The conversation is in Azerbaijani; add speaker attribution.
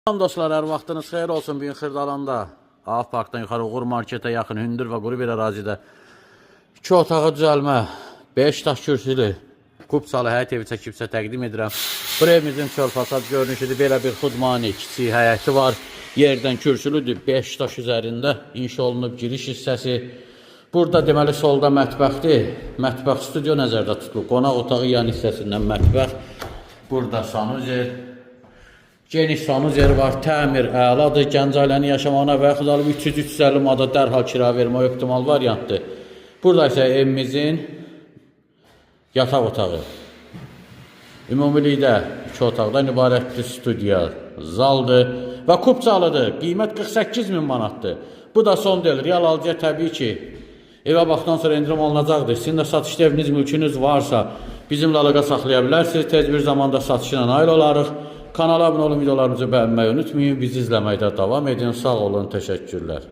Speaker 1: Salam dostlar, hər vaxtınız xeyir olsun. Bugün Xırdalanda Ağ Parkdan yuxarı Uğur Marketə yaxın hündür və quru bir ərazidə 2 otağı düzəlmə, 5 daş kürsülü, kupsalı həyət evi çəkibsə təqdim edirəm. Bu evimizin çöl fasad görünüşüdür. Belə bir xudmani kiçik həyəti var. Yerdən kürsülüdür. 5 daş üzərində inşa olunub giriş hissəsi. Burada deməli solda mətbəxdir. Mətbəx studio nəzərdə tutulub. Qonaq otağı yan hissəsindən mətbəx. Burada sanuzer. Geniş sanuzer var, təmir əladır, gənc ailəni yaşamağına və yaxud alıb 300-350 manata dərhal kira vermə optimal variantdır. Burada isə evimizin yataq otağı. Ümumilikdə 2 otaqdan ibarətdir, studiya, zaldır və kupçalıdır. Qiymət 48.000 manatdır. Bu da son deyil. Real alıcıya təbii ki, evə baxdan sonra indirim alınacaqdır. Sizin də satışda eviniz, mülkünüz varsa bizimlə əlaqə saxlaya bilərsiniz. Tez bir zamanda satışına nail olarıq. Kanala abunə olun, videolarımızı bəyənməyi unutmayın. Bizi izləməkdə davam edin. Sağ olun, təşəkkürlər.